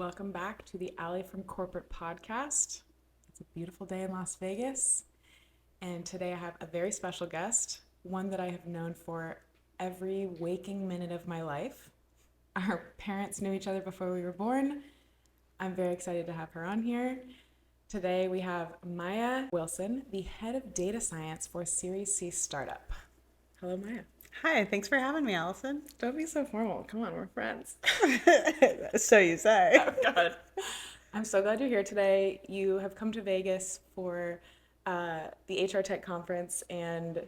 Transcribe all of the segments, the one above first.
Welcome back to the Alli from Corporate podcast. It's a beautiful day in Las Vegas, and today I have a very special guest, one that I have known for every waking minute of my life. Our parents knew each other before we were born. I'm very excited to have her on here. Today we have Maya Wilson, the head of data science for Series C startup. Hello, Maya. Hi, thanks for having me, Allison. Don't be so formal. Come on, we're friends. So you say. Oh, God. I'm so glad you're here today. You have come to Vegas for the HR Tech conference, and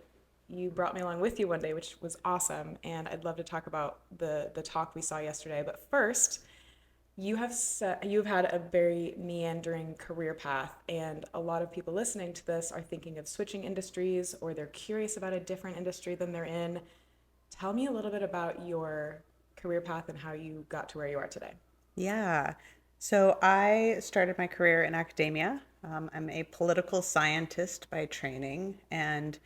you brought me along with you one day, which was awesome. And I'd love to talk about the talk we saw yesterday. But first, you've had a very meandering career path, and a lot of people listening to this are thinking of switching industries, or they're curious about a different industry than they're in. Tell me a little bit about your career path and how you got to where you are today. Yeah. So I started my career in academia. I'm a political scientist by training. And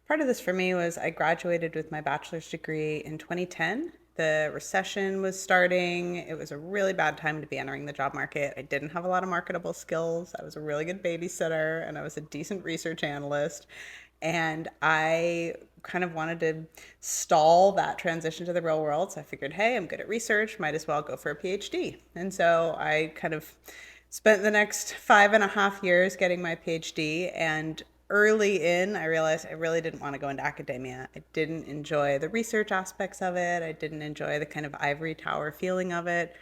part of this for me was I graduated with my bachelor's degree in 2010. The recession was starting. It was a really bad time to be entering the job market. I didn't have a lot of marketable skills. I was a really good babysitter and I was a decent research analyst. And I kind of wanted to stall that transition to the real world. So I figured, hey, I'm good at research, might as well go for a PhD. And so I kind of spent the next 5.5 years getting my PhD. And early in, I realized I really didn't want to go into academia. I didn't enjoy the research aspects of it. I didn't enjoy the kind of ivory tower feeling of it.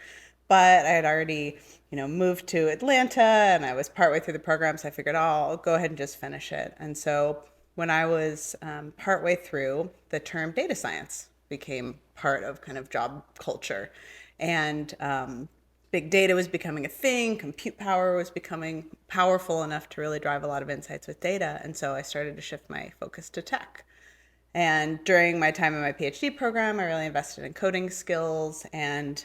But I had already, moved to Atlanta and I was partway through the program. So I figured, oh, I'll go ahead and just finish it. And so when I was partway through, the term data science became part of kind of job culture. And big data was becoming a thing, compute power was becoming powerful enough to really drive a lot of insights with data. And so I started to shift my focus to tech. And during my time in my PhD program, I really invested in coding skills and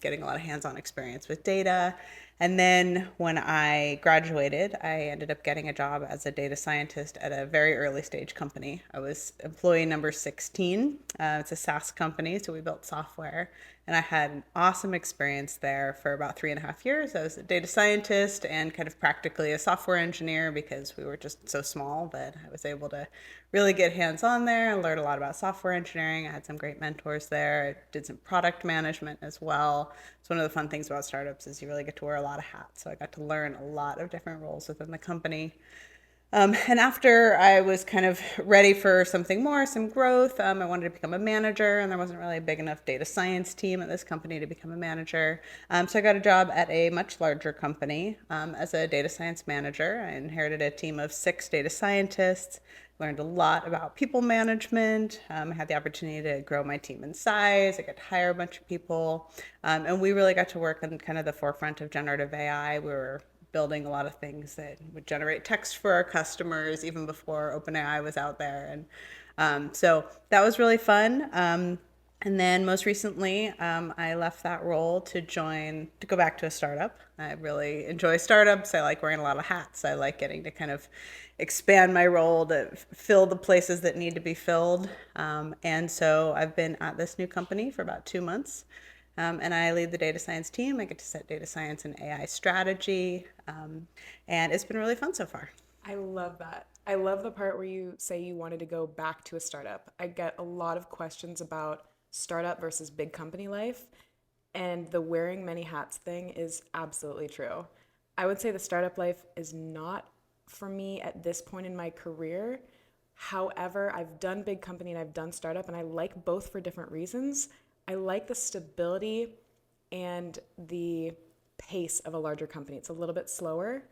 getting a lot of hands-on experience with data. And then when I graduated, I ended up getting a job as a data scientist at a very early stage company. I was employee number 16. It's a SaaS company, so we built software. And I had an awesome experience there for about 3.5 years. I was a data scientist and kind of practically a software engineer because we were just so small that I was able to really get hands on there and learn a lot about software engineering. I had some great mentors there. I did some product management as well. It's one of the fun things about startups is you really get to wear a lot of hats. So I got to learn a lot of different roles within the company. And after I was kind of ready for something more, some growth, I wanted to become a manager, and there wasn't really a big enough data science team at this company to become a manager. So I got a job at a much larger company as a data science manager. I inherited a team of 6 data scientists, learned a lot about people management. I had the opportunity to grow my team in size. I got to hire a bunch of people. And we really got to work on kind of the forefront of generative AI. We were building a lot of things that would generate text for our customers even before OpenAI was out there. And so that was really fun. And then most recently, I left that role to go back to a startup. I really enjoy startups. I like wearing a lot of hats. I like getting to kind of expand my role to fill the places that need to be filled. And so I've been at this new company for about 2 months. And I lead the data science team. I get to set data science and AI strategy. And it's been really fun so far. I love that. I love the part where you say you wanted to go back to a startup. I get a lot of questions about startup versus big company life, and the wearing many hats thing is absolutely true. I would say the startup life is not for me at this point in my career. However, I've done big company and I've done startup, and I like both for different reasons. I like the stability and the pace of a larger company. It's a little bit slower.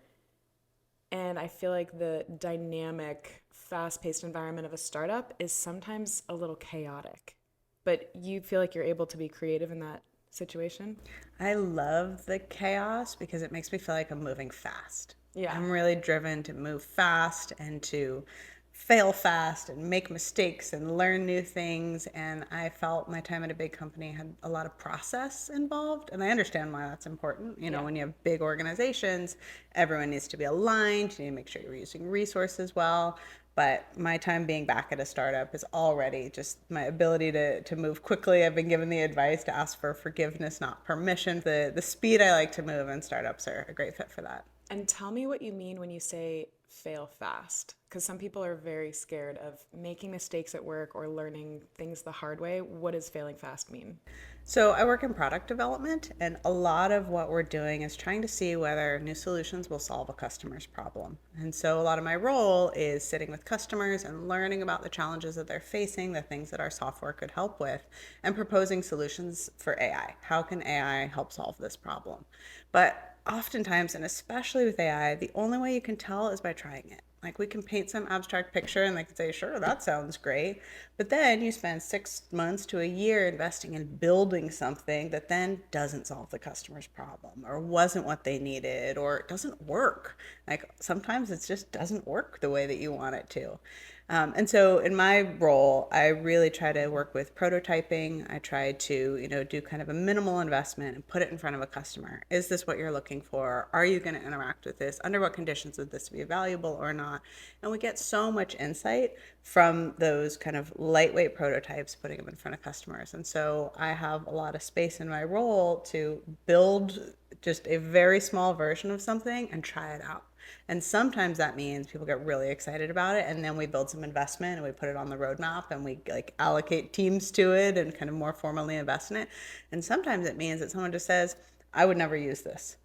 And I feel like the dynamic, fast paced environment of a startup is sometimes a little chaotic. But you feel like you're able to be creative in that situation? I love the chaos because it makes me feel like I'm moving fast. Yeah. I'm really driven to move fast and to fail fast and make mistakes and learn new things. And I felt my time at a big company had a lot of process involved. And I understand why that's important. Yeah. When you have big organizations, everyone needs to be aligned. You need to make sure you're using resources well. But my time being back at a startup is already just my ability to move quickly. I've been given the advice to ask for forgiveness, not permission. The speed I like to move in startups are a great fit for that. And tell me what you mean when you say fail fast. Because some people are very scared of making mistakes at work or learning things the hard way. What does failing fast mean? So I work in product development, and a lot of what we're doing is trying to see whether new solutions will solve a customer's problem. And so a lot of my role is sitting with customers and learning about the challenges that they're facing, the things that our software could help with, and proposing solutions for AI. How can AI help solve this problem? But oftentimes, and especially with AI, the only way you can tell is by trying it. Like we can paint some abstract picture and they can say, sure, that sounds great. But then you spend 6 months to a year investing in building something that then doesn't solve the customer's problem or wasn't what they needed or doesn't work. Like sometimes it just doesn't work the way that you want it to. And so in my role, I really try to work with prototyping. I try to, do kind of a minimal investment and put it in front of a customer. Is this what you're looking for? Are you going to interact with this? Under what conditions would this be valuable or not? And we get so much insight from those kind of lightweight prototypes, putting them in front of customers. And so I have a lot of space in my role to build just a very small version of something and try it out. And sometimes that means people get really excited about it, and then we build some investment and we put it on the roadmap and we like allocate teams to it and kind of more formally invest in it. And sometimes it means that someone just says, I would never use this.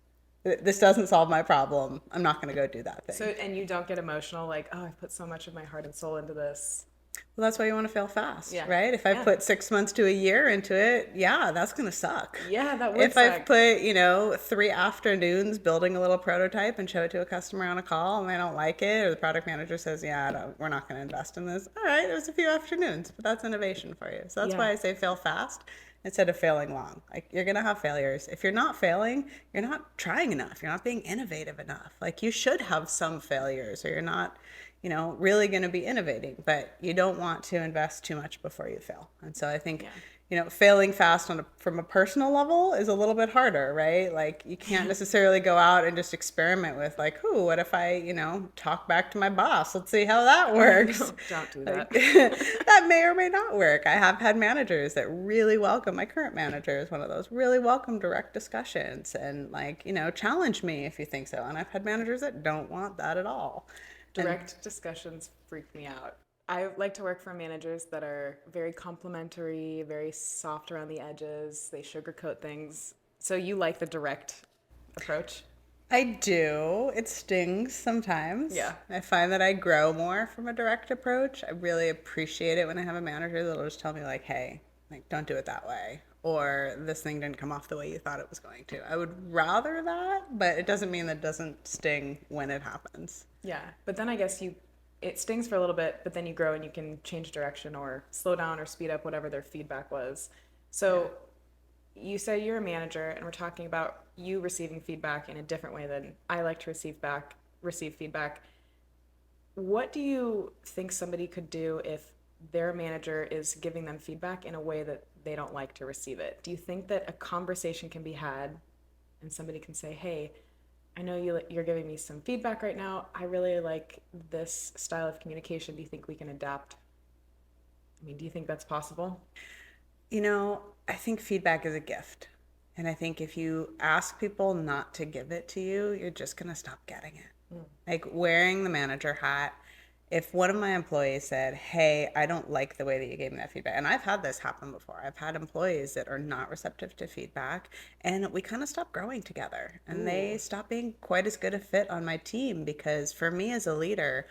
This doesn't solve my problem. I'm not going to go do that So, thing. and you don't get emotional like, oh, I've put so much of my heart and soul into this. Well, that's why you want to fail fast, Yeah. right? If I've Yeah. put 6 months to a year into it, yeah, that's going to suck. Yeah, that would If I've suck. put, 3 afternoons building a little prototype and show it to a customer on a call and they don't like it, or the product manager says, yeah, we're not going to invest in this. All right, there's a few afternoons, but that's innovation for you. So that's Yeah. why I say fail fast instead of failing long. Like you're going to have failures. If you're not failing, you're not trying enough. You're not being innovative enough. Like you should have some failures or you're not really going to be innovating, but you don't want to invest too much before you fail. And so I think, Yeah. failing fast from a personal level is a little bit harder, right? Like you can't necessarily go out and just experiment with like, ooh, what if I, talk back to my boss? Let's see how that works. No, don't do Like that. that may or may not work. I have had managers that really welcome, my current manager is one of those, really welcome direct discussions and like, challenge me if you think so. And I've had managers that don't want that at all. And Direct discussions freak me out. I like to work for managers that are very complimentary, very soft around the edges. They sugarcoat things. So you like the direct approach? I do. It stings sometimes. Yeah. I find that I grow more from a direct approach. I really appreciate it when I have a manager that'll just tell me like, "Hey, like don't do it that way." Or this thing didn't come off the way you thought it was going to. I would rather that, but it doesn't mean that it doesn't sting when it happens. Yeah. But then I guess it stings for a little bit, but then you grow and you can change direction or slow down or speed up whatever their feedback was. So you say you're a manager and we're talking about you receiving feedback in a different way than I like to receive feedback. What do you think somebody could do if their manager is giving them feedback in a way that they don't like to receive it? Do you think that a conversation can be had and somebody can say, "Hey, I know you're giving me some feedback right now. I really like this style of communication. Do you think we can adapt?" I mean, do you think that's possible? I think feedback is a gift. And I think if you ask people not to give it to you, you're just going to stop getting it. Like wearing the manager hat, if one of my employees said, hey, I don't like the way that you gave me that feedback, and I've had this happen before. I've had employees that are not receptive to feedback, and we kind of stop growing together, and they Ooh, stop being quite as good a fit on my team because for me as a leader,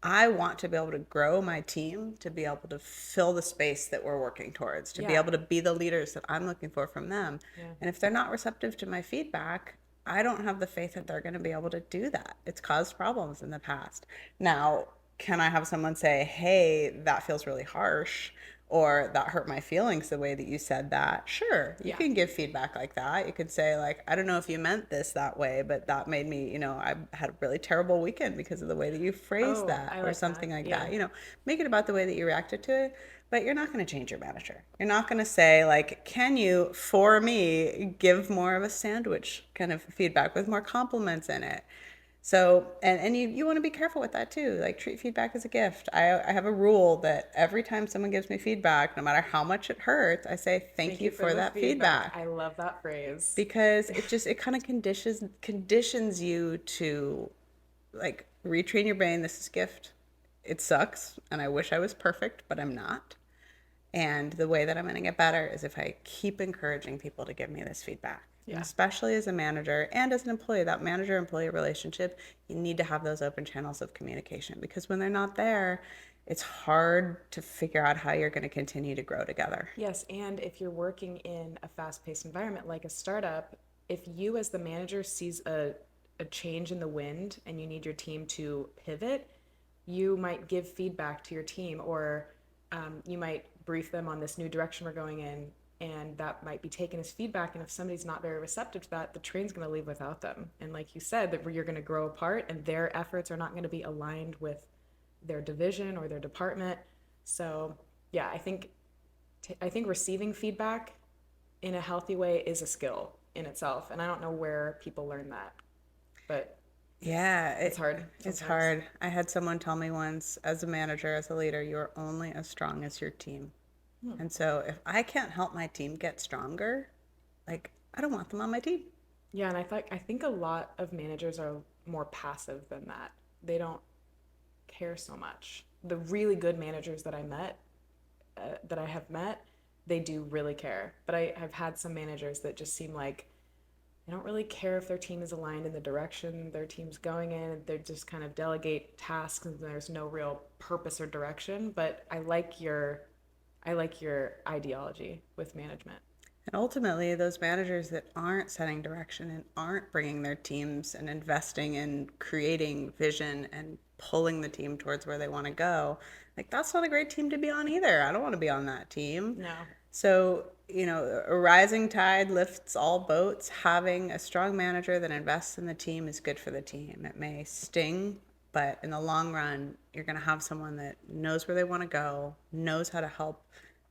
I want to be able to grow my team to be able to fill the space that we're working towards, to be yeah, able to be the leaders that I'm looking for from them. yeah. And if they're not receptive to my feedback, I don't have the faith that they're going to be able to do that. It's caused problems in the past. Now, can I have someone say, hey, that feels really harsh, or that hurt my feelings the way that you said that? Sure, you Yeah. can give feedback like that. You could say, like, I don't know if you meant this that way, but that made me, I had a really terrible weekend because of the way that you phrased Oh, that, I or like that. something like Yeah. that. Make it about the way that you reacted to it. But you're not going to change your manager. You're not going to say, like, can you, for me, give more of a sandwich kind of feedback with more compliments in it? So, and you want to be careful with that too. Like, treat feedback as a gift. I have a rule that every time someone gives me feedback, no matter how much it hurts, I say, thank Thank you you for for the that feedback. feedback. I love that phrase. Because it kind of conditions you to like retrain your brain. This is gift. It sucks, and I wish I was perfect, but I'm not. And the way that I'm going to get better is if I keep encouraging people to give me this feedback. And Yeah. especially as a manager and as an employee, that manager employee relationship, you need to have those open channels of communication, because when they're not there, it's hard to figure out how you're going to continue to grow together. Yes, and if you're working in a fast-paced environment like a startup, if you as the manager sees a change in the wind and you need your team to pivot, you might give feedback to your team, or you might brief them on this new direction we're going in, and that might be taken as feedback. And if somebody's not very receptive to that, the train's going to leave without them. And like you said, that you're going to grow apart, and their efforts are not going to be aligned with their division or their department. So yeah, I think receiving feedback in a healthy way is a skill in itself, and I don't know where people learn that, but Yeah, it's hard it's sometimes. hard. I had someone tell me once, as a manager, as a leader, you're only as strong as your team. And so if I can't help my team get stronger, like, I don't want them on my team. Yeah, and I think a lot of managers are more passive than that. They don't care so much. The really good managers that I have met, they do really care. But I've had some managers that just seem like they don't really care if their team is aligned in the direction their team's going in. They just kind of delegate tasks and there's no real purpose or direction. But I like your ideology with management. And ultimately, those managers that aren't setting direction and aren't bringing their teams and investing in creating vision and pulling the team towards where they want to go, like, that's not a great team to be on either. I don't want to be on that team. No. So, a rising tide lifts all boats. Having a strong manager that invests in the team is good for the team. It may sting, but in the long run, you're going to have someone that knows where they want to go, knows how to help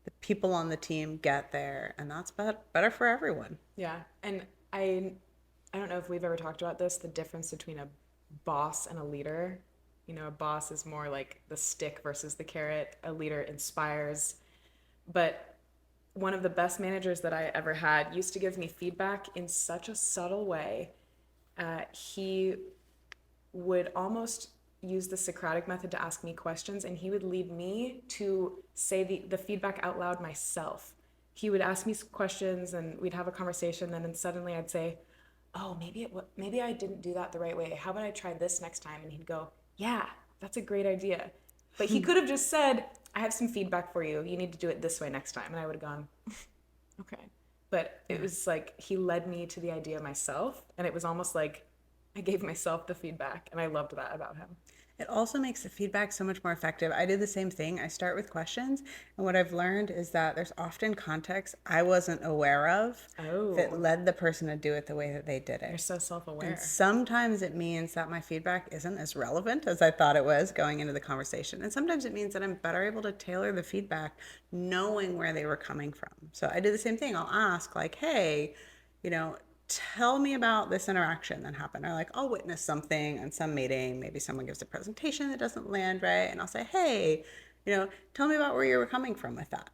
the people on the team get there, and that's better for everyone. Yeah. And I don't know if we've ever talked about this, the difference between a boss and a leader. You know, a boss is more like the stick versus the carrot. A leader inspires. But one of the best managers that I ever had used to give me feedback in such a subtle way. He would almost use the Socratic method to ask me questions, and he would lead me to say the feedback out loud myself. He would ask me questions, and we'd have a conversation, and then suddenly I'd say, "Oh, maybe I didn't do that the right way. How about I try this next time?" And he'd go, "Yeah, that's a great idea." But he could have just said, "I have some feedback for you. You need to do it this way next time," and I would have gone, "Okay." But it Yeah. was like he led me to the idea myself, and it was almost like I gave myself the feedback, and I loved that about him. It also makes the feedback so much more effective. I do the same thing. I start with questions, and what I've learned is that there's often context I wasn't aware of that Oh, led the person to do it the way that they did you're it. so And self-aware. sometimes it means that my feedback isn't as relevant as I thought it was going into the conversation. And sometimes it means that I'm better able to tailor the feedback knowing where they were coming from. So I do the same thing. I'll ask, like, hey, you know, tell me about this interaction that happened. Or, like, I'll witness something in some meeting. Maybe someone gives a presentation that doesn't land right. And I'll say, hey, tell me about where you were coming from with that.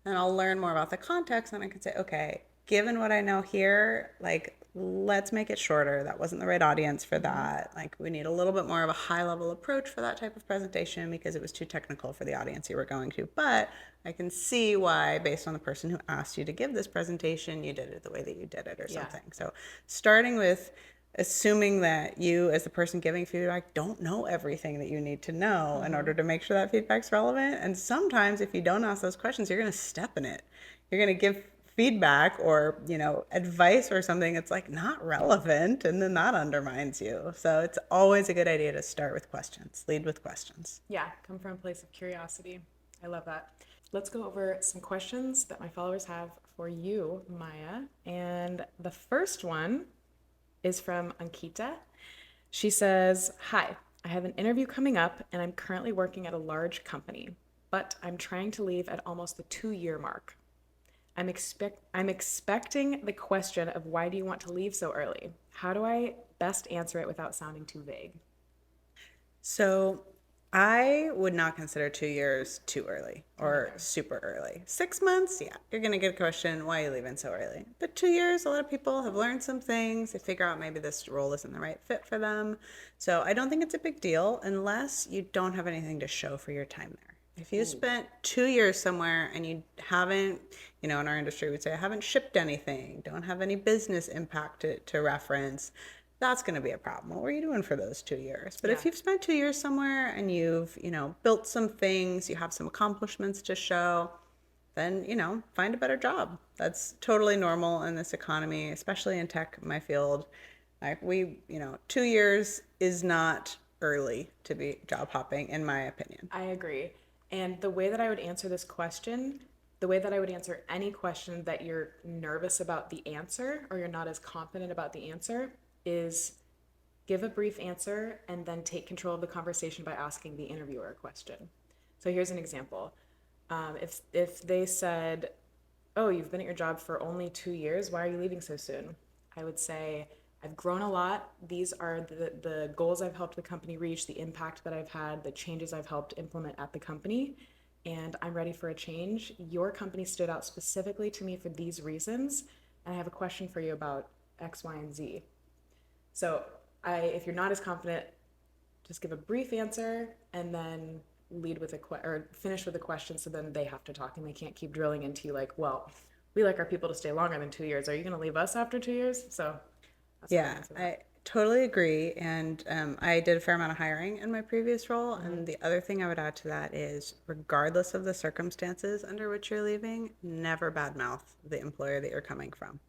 And I'll learn more about the context, and I can say, okay, given what I know here, like, let's make it shorter. That wasn't the right audience for Mm-hmm. that. Like, we need a little bit more of a high level approach for that type of presentation because it was too technical for the audience you were going to. But I can see why, based on the person who asked you to give this presentation, you did it the way that you did it or Yeah. something. So, starting with assuming that you, as the person giving feedback, don't know everything that you need to know in Mm-hmm. order to make sure that feedback's relevant. And sometimes, if you don't ask those questions, you're going to step in it. You're going to give feedback or advice or something that's like not relevant, and then that undermines you. So it's always a good idea to start with questions, lead with questions. Yeah, come from a place of curiosity. I love that. Let's go over some questions that my followers have for you, Maya. And the first one is from Ankita. She says, "Hi, I have an interview coming up and I'm currently working at a large company, but I'm trying to leave at almost the 2 year mark. I'm expecting the question of why do you want to leave so early? How do I best answer it without sounding too vague? So I would not consider 2 years too early Me or neither. super early. 6 months, yeah, you're going to get a question, why are you leaving so early? But 2 years, a lot of people have learned some things. They figure out maybe this role isn't the right fit for them. So I don't think it's a big deal unless you don't have anything to show for your time there. If you Ooh, spent 2 years somewhere and you haven't, in our industry, we'd say, haven't shipped anything, don't have any business impact to reference, that's going to be a problem. What were you doing for those 2 years? But yeah. if you've spent 2 years somewhere and you've, built some things, you have some accomplishments to show, then, find a better job. That's totally normal in this economy, especially in tech, my field. Like 2 years is not early to be job hopping, in my opinion. I agree. And the way that I would answer this question, the way that I would answer any question that you're nervous about the answer or you're not as confident about the answer is give a brief answer and then take control of the conversation by asking the interviewer a question. So here's an example. If they said, "Oh, you've been at your job for only 2 years. Why are you leaving so soon?" I would say, "I've grown a lot. These are the goals I've helped the company reach, the impact that I've had, the changes I've helped implement at the company, and I'm ready for a change. Your company stood out specifically to me for these reasons, and I have a question for you about X, Y, and Z." So if you're not as confident, just give a brief answer and then lead with or finish with a question. So then they have to talk and they can't keep drilling into you like, well, we like our people to stay longer than 2 years. Are you going to leave us after 2 years? So that's how I Yeah, answer that. I totally agree. And I did a fair amount of hiring in my previous role. Mm-hmm. And the other thing I would add to that is, regardless of the circumstances under which you're leaving, never badmouth the employer that you're coming from.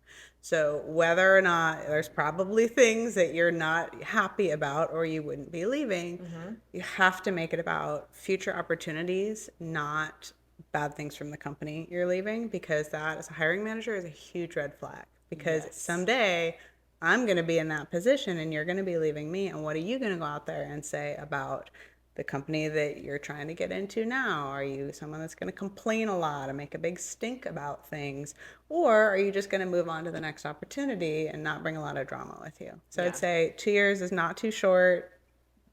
So, whether or not there's probably things that you're not happy about or you wouldn't be leaving, Mm-hmm. you have to make it about future opportunities, not bad things from the company you're leaving, because that, as a hiring manager, is a huge red flag. Because Yes. someday I'm going to be in that position and you're going to be leaving me. And what are you going to go out there and say about the company that you're trying to get into now? Are you someone that's going to complain a lot and make a big stink about things? Or are you just going to move on to the next opportunity and not bring a lot of drama with you? So I'd Yeah. say 2 years is not too short.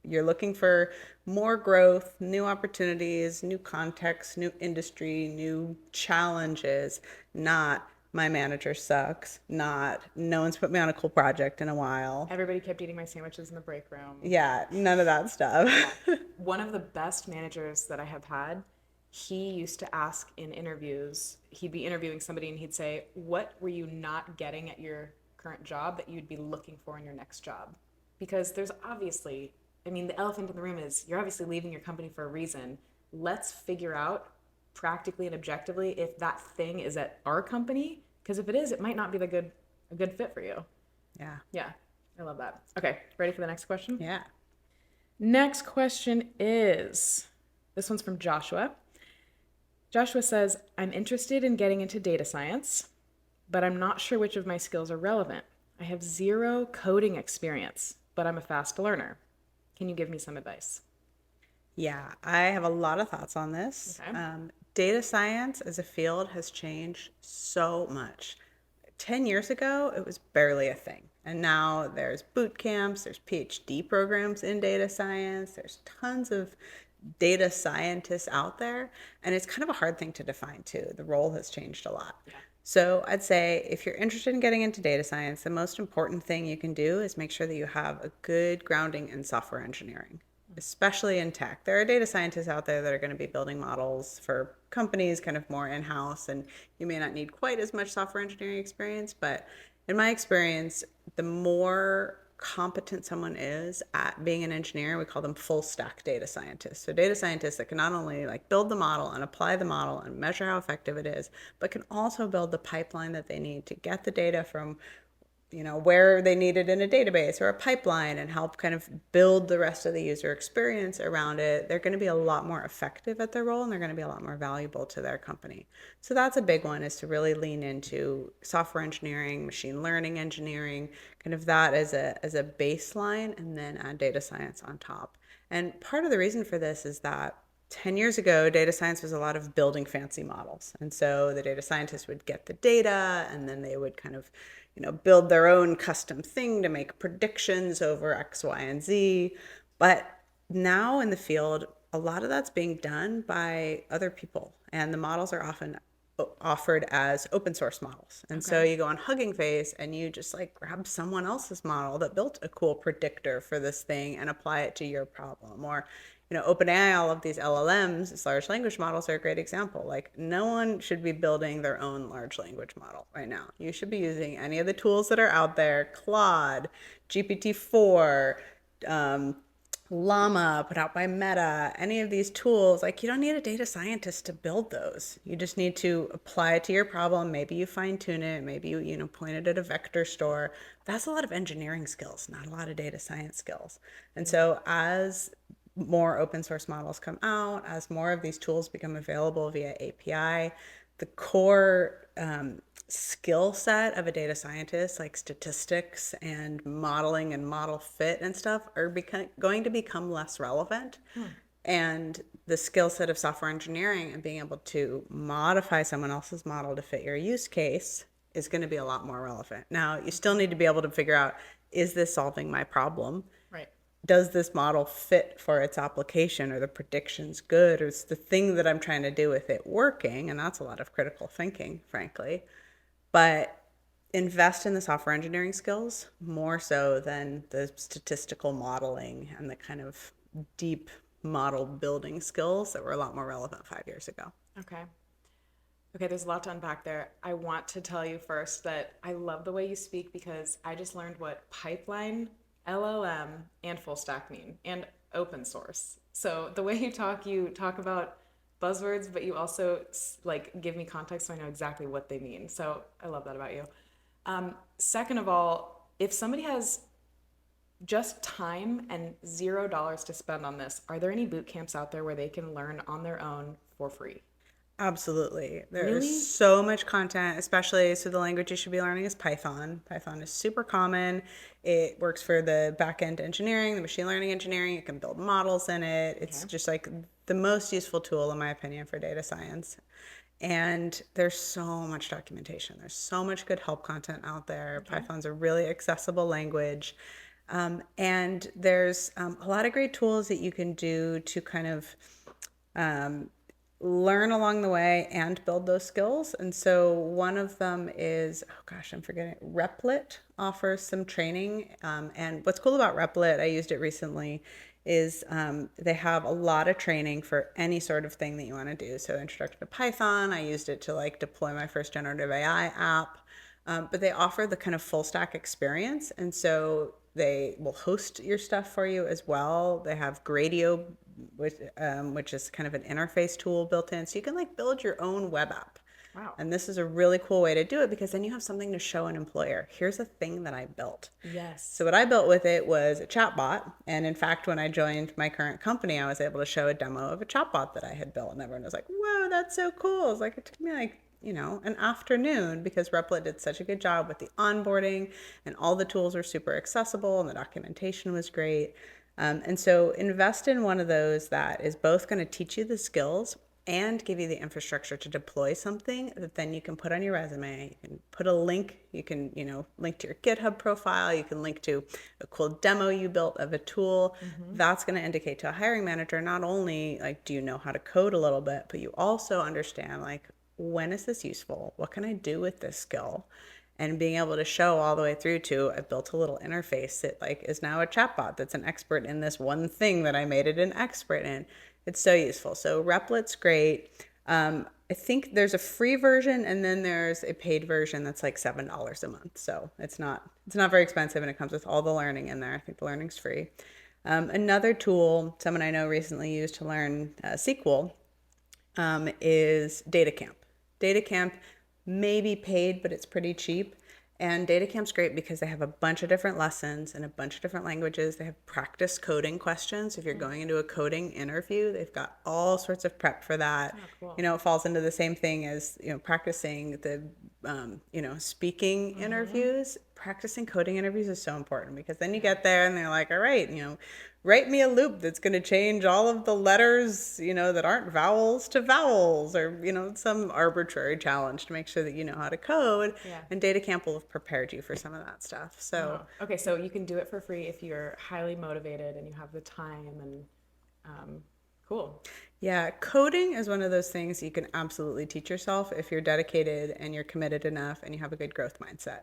You're looking for more growth, new opportunities, new context, new industry, new challenges, not my manager sucks, not no one's put me on a cool project in a while. Everybody kept eating my sandwiches in the break room. Yeah, none of that stuff. Yeah. One of the best managers that I have had, he used to ask in interviews, he'd be interviewing somebody and he'd say, "What were you not getting at your current job that you'd be looking for in your next job?" Because there's obviously, I mean, the elephant in the room is you're obviously leaving your company for a reason. Let's figure out practically and objectively if that thing is at our company. Because if it is, it might not be a good fit for you. Yeah. Yeah, I love that. Okay, ready for the next question? Yeah. Next question is this one's from Joshua. Joshua says, "I'm interested in getting into data science, but I'm not sure which of my skills are relevant. I have zero coding experience, but I'm a fast learner. Can you give me some advice?" Yeah, I have a lot of thoughts on this. Okay. Data science as a field has changed so much. 10 years ago, it was barely a thing. And now there's boot camps, there's PhD programs in data science, there's tons of data scientists out there. And it's kind of a hard thing to define too. The role has changed a lot. Yeah. So I'd say if you're interested in getting into data science, the most important thing you can do is make sure that you have a good grounding in software engineering, especially in tech. There are data scientists out there that are going to be building models for companies kind of more in-house, and you may not need quite as much software engineering experience, but in my experience, the more competent someone is at being an engineer, we call them full stack data scientists. So data scientists that can not only like build the model and apply the model and measure how effective it is, but can also build the pipeline that they need to get the data from where they need it in a database or a pipeline and help kind of build the rest of the user experience around it. They're going to be a lot more effective at their role and they're going to be a lot more valuable to their company. So that's a big one, is to really lean into software engineering, machine learning engineering, kind of that as a baseline, and then add data science on top. And part of the reason for this is that 10 years ago, data science was a lot of building fancy models. And so the data scientists would get the data and then they would kind of, build their own custom thing to make predictions over X, Y, and Z. But now in the field, a lot of that's being done by other people. And the models are often offered as open source models. And so Okay. you go on Hugging Face and you just like grab someone else's model that built a cool predictor for this thing and apply it to your problem. Or, OpenAI, all of these LLMs, these large language models are a great example. Like no one should be building their own large language model right now. You should be using any of the tools that are out there, Claude, GPT-4, Llama put out by Meta, any of these tools, like you don't need a data scientist to build those. You just need to apply it to your problem. Maybe you fine tune it. Maybe you point it at a vector store. That's a lot of engineering skills, not a lot of data science skills. And Yeah. so as more open source models come out, as more of these tools become available via API, the core skill set of a data scientist, like statistics and modeling and model fit and stuff, are going to become less relevant. Hmm. And the skill set of software engineering and being able to modify someone else's model to fit your use case is going to be a lot more relevant. Now, you still need to be able to figure out, is this solving my problem? Right. Does this model fit for its application? Are the predictions good? Or is the thing that I'm trying to do with it working? And that's a lot of critical thinking, frankly. But invest in the software engineering skills more so than the statistical modeling and the kind of deep model building skills that were a lot more relevant 5 years ago. Okay. Okay, there's a lot to unpack there. I want to tell you first that I love the way you speak because I just learned what pipeline, LLM, and full stack mean, and open source. So the way you talk about buzzwords, but you also like give me context so I know exactly what they mean. So I love that about you. Second of all, if somebody has just time and $0 to spend on this, are there any boot camps out there where they can learn on their own for free? Absolutely. There is Really? so much content, especially so the language you should be learning is Python. Python is super common. It works for the back end engineering, the machine learning engineering. You can build models in it. It's Okay. just like the most useful tool, in my opinion, for data science. And there's so much documentation. There's so much good help content out there. Okay. Python's a really accessible language. And there's a lot of great tools that you can do to kind of learn along the way and build those skills. And so one of them is, oh gosh, I'm forgetting. Replit offers some training. And what's cool about Replit, I used it recently, is they have a lot of training for any sort of thing that you want to do. So introduction to Python, I used it to like deploy my first generative AI app. But they offer the kind of full stack experience. And so they will host your stuff for you as well. They have Gradio, which is kind of an interface tool built in. So you can like build your own web app. Wow. And this is a really cool way to do it because then you have something to show an employer. Here's a thing that I built. So Yes. what I built with it was a chatbot. And in fact, when I joined my current company, I was able to show a demo of a chatbot that I had built. And everyone was like, whoa, that's so cool. It's like, it took me like, an afternoon because Replit did such a good job with the onboarding and all the tools were super accessible and the documentation was great. And so invest in one of those that is both going to teach you the skills and give you the infrastructure to deploy something that then you can put on your resume. You can put a link, you can, link to your GitHub profile, you can link to a cool demo you built of a tool. Mm-hmm. That's going to indicate to a hiring manager not only like do you know how to code a little bit, but you also understand like when is this useful? What can I do with this skill? And being able to show all the way through to I built a little interface that like is now a chatbot that's an expert in this one thing that I made it an expert in. It's so useful. So Replit's great. I think there's a free version and then there's a paid version that's like $7 a month. So it's not very expensive and it comes with all the learning in there. I think the learning's free. Another tool someone I know recently used to learn SQL is DataCamp. DataCamp may be paid, but it's pretty cheap. And DataCamp's great because they have a bunch of different lessons in a bunch of different languages. They have practice coding questions. If you're going into a coding interview, they've got all sorts of prep for that. Oh, cool. It falls into the same thing as, practicing the speaking interviews, practicing coding interviews is so important because then you get there and they're like, all right, write me a loop that's going to change all of the letters, that aren't vowels to vowels, or, some arbitrary challenge to make sure that you know how to code. Yeah. And Data Camp will have prepared you for some of that stuff. So, Okay, so you can do it for free if you're highly motivated and you have the time and cool. yeah, coding is one of those things you can absolutely teach yourself if you're dedicated and you're committed enough and you have a good growth mindset.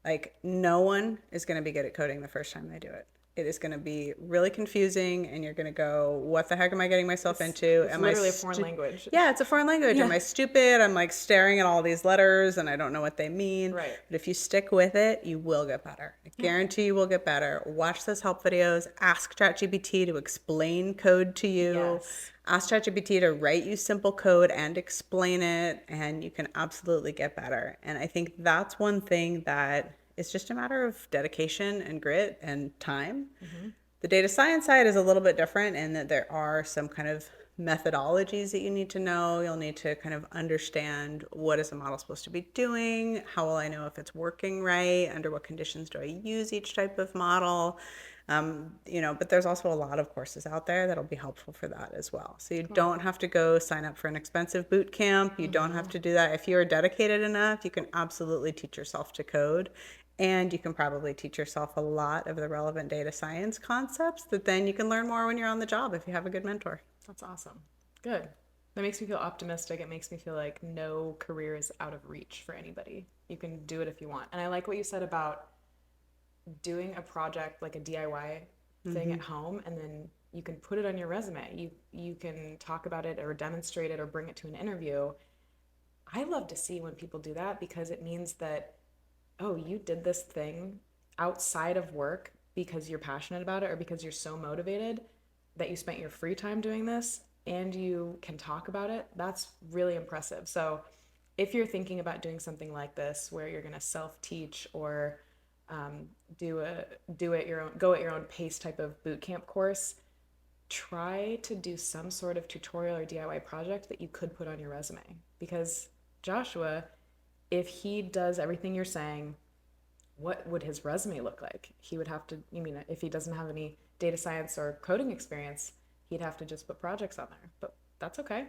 Like, no one is going to be good at coding the first time they do it. It is going to be really confusing, and you're going to go, what the heck am I getting myself into? It's Am I literally a foreign language. Yeah, it's a foreign language. Yeah. Am I stupid? I'm like staring at all these letters and I don't know what they mean. Right. But if you stick with it, you will get better. I guarantee you will get better. Watch those help videos. Ask ChatGPT to explain code to you. Yes. Ask ChatGPT to write you simple code and explain it, and you can absolutely get better. And I think that's one thing that is just a matter of dedication and grit and time. The data science side is a little bit different in that there are some kind of methodologies that you need to know. You'll need to kind of understand, what is the model supposed to be doing? How will I know if it's working right? Under what conditions do I use each type of model? But there's also a lot of courses out there that'll be helpful for that as well. So you don't have to go sign up for an expensive boot camp. You don't have to do that. If you're dedicated enough, you can absolutely teach yourself to code. And you can probably teach yourself a lot of the relevant data science concepts that then you can learn more when you're on the job if you have a good mentor. That's awesome. Good. That makes me feel optimistic. It makes me feel like no career is out of reach for anybody. You can do it if you want. And I like what you said about doing a project like a DIY thing at home, and then you can put it on your resume. You can talk about it or demonstrate it or bring it to an interview. I love to see when people do that because it means that, oh, you did this thing outside of work because you're passionate about it or because you're so motivated that you spent your free time doing this and you can talk about it. That's really impressive. So if you're thinking about doing something like this where you're going to self-teach or go at your own pace type of boot camp course, try to do some sort of tutorial or DIY project that you could put on your resume. Because Joshua, if he does everything you're saying, what would his resume look like? He would have to, if he doesn't have any data science or coding experience, he'd have to just put projects on there. But that's okay.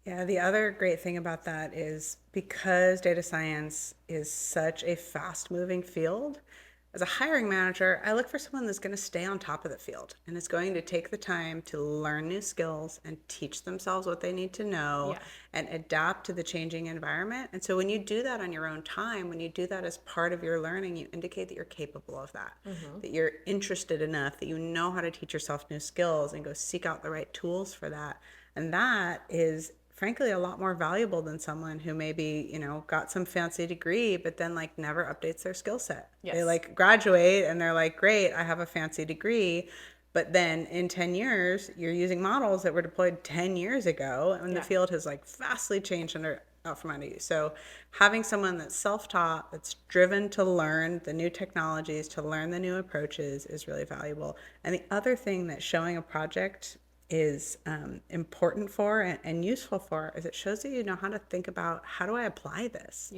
Yeah, the other great thing about that is because data science is such a fast moving field, as a hiring manager, I look for someone that's going to stay on top of the field and is going to take the time to learn new skills and teach themselves what they need to know and adapt to the changing environment. And so when you do that on your own time, when you do that as part of your learning, you indicate that you're capable of that, that you're interested enough, that you know how to teach yourself new skills and go seek out the right tools for that. And that is frankly a lot more valuable than someone who maybe got some fancy degree but then like never updates their skill set. They like graduate and they're like, great, I have a fancy degree, but then in 10 years you're using models that were deployed 10 years ago and the field has like vastly changed out from under you. So having someone that's self-taught, that's driven to learn the new technologies, to learn the new approaches is really valuable. And the other thing that showing a project is important for and useful for is it shows that you know how to think about, how do I apply this?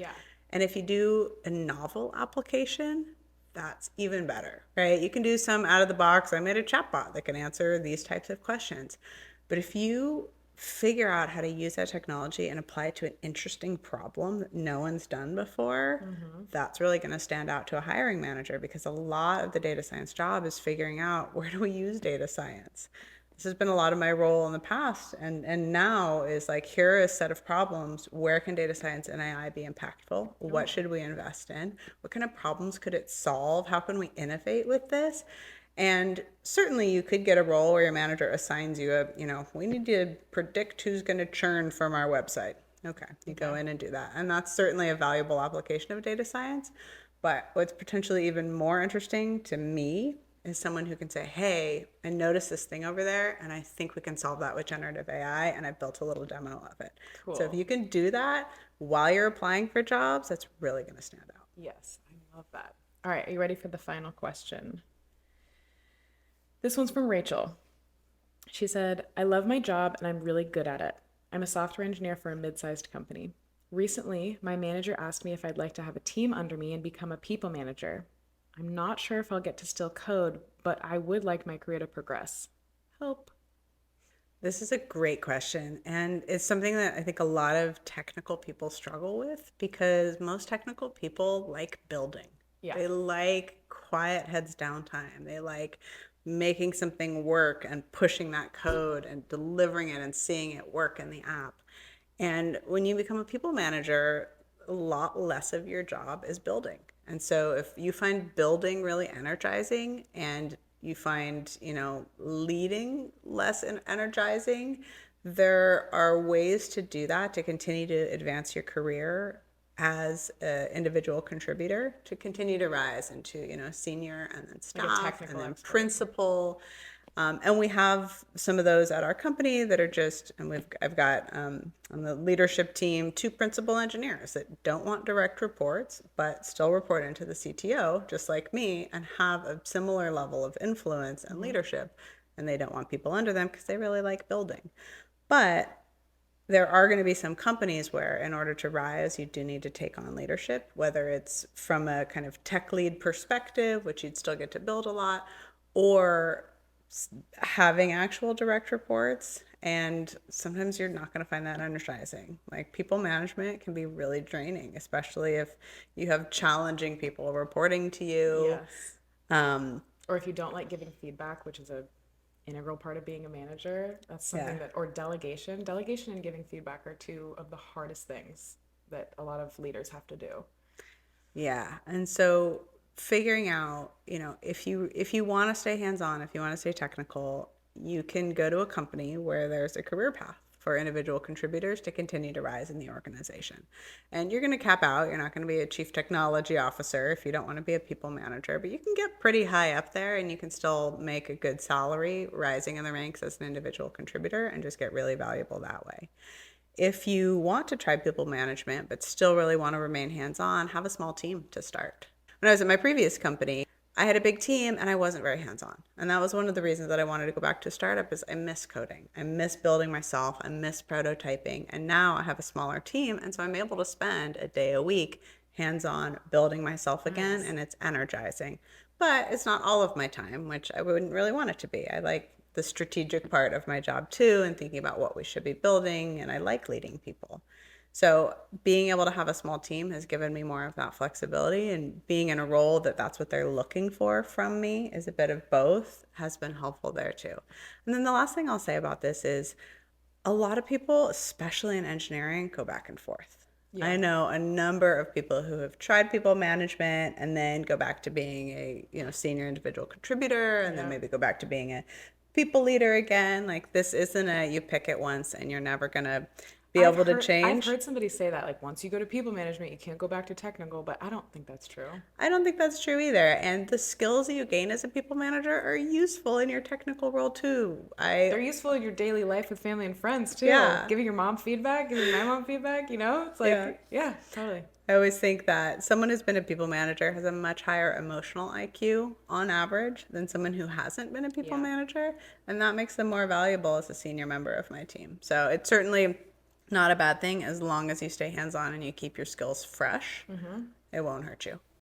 And if you do a novel application, that's even better, right? You can do some out of the box. I made a chatbot that can answer these types of questions. But if you figure out how to use that technology and apply it to an interesting problem that no one's done before, that's really going to stand out to a hiring manager, because a lot of the data science job is figuring out, where do we use data science? This has been a lot of my role in the past, and now is like, here are a set of problems. Where can data science and AI be impactful? What should we invest in? What kind of problems could it solve? How can we innovate with this? And certainly you could get a role where your manager assigns you we need to predict who's going to churn from our website. Okay, you go in and do that. And that's certainly a valuable application of data science. But what's potentially even more interesting to me is someone who can say, hey, I noticed this thing over there, and I think we can solve that with generative AI, and I built a little demo of it. Cool. So if you can do that while you're applying for jobs, that's really going to stand out. Yes, I love that. All right, are you ready for the final question? This one's from Rachel. She said, I love my job and I'm really good at it. I'm a software engineer for a mid-sized company. Recently, my manager asked me if I'd like to have a team under me and become a people manager. I'm not sure if I'll get to still code, but I would like my career to progress. Help. This is a great question. And it's something that I think a lot of technical people struggle with because most technical people like building. Yeah. They like quiet heads down time. They like making something work and pushing that code and delivering it and seeing it work in the app. And when you become a people manager, a lot less of your job is building. And so if you find building really energizing and you find, leading less energizing, there are ways to do that to continue to advance your career as an individual contributor, to continue to rise into, senior and then Like a staff and technical then expert. principal. And we have some of those at our company that are just, and I've got on the leadership team 2 principal engineers that don't want direct reports, but still report into the CTO, just like me, and have a similar level of influence and Mm-hmm. leadership. And they don't want people under them because they really like building. But there are going to be some companies where, in order to rise, you do need to take on leadership, whether it's from a kind of tech lead perspective, which you'd still get to build a lot, or having actual direct reports. And sometimes you're not going to find that energizing. Like people management can be really draining, especially if you have challenging people reporting to you. Yes. Um, Or if you don't like giving feedback, which is a integral part of being a manager, that's yeah. something that, or delegation. Delegation and giving feedback are two of the hardest things that a lot of leaders have to do. Yeah. And so figuring out, if you want to stay hands-on, if you want to stay technical, you can go to a company where there's a career path for individual contributors to continue to rise in the organization. And you're going to cap out. You're not going to be a chief technology officer if you don't want to be a people manager, but you can get pretty high up there and you can still make a good salary rising in the ranks as an individual contributor and just get really valuable that way. If you want to try people management but still really want to remain hands-on, have a small team to start. When I was at my previous company, I had a big team and I wasn't very hands-on. And that was one of the reasons that I wanted to go back to a startup is I miss coding. I miss building myself. I miss prototyping. And now I have a smaller team. And so I'm able to spend a day a week hands-on building myself again. Nice. And it's energizing. But it's not all of my time, which I wouldn't really want it to be. I like the strategic part of my job too and thinking about what we should be building. And I like leading people. So being able to have a small team has given me more of that flexibility, and being in a role that's what they're looking for from me is a bit of both has been helpful there too. And then the last thing I'll say about this is a lot of people, especially in engineering, go back and forth. I Yeah. know a number of people who have tried people management and then go back to being a, senior individual contributor and then Yeah. maybe go back to being a people leader again. Like this isn't a you pick it once and you're never going to be able to I've change. heard somebody say that like once you go to people management, you can't go back to technical, but I don't think that's true. I don't think that's true either. And the skills that you gain as a people manager are useful in your technical role too. They're useful in your daily life with family and friends too. Yeah, Giving your mom feedback, giving my mom feedback, it's yeah. like, yeah, totally. I always think that someone who's been a people manager has a much higher emotional IQ on average than someone who hasn't been a people Yeah. manager. And that makes them more valuable as a senior member of my team. So it's certainly not a bad thing as long as you stay hands on and you keep your skills fresh. It won't hurt you.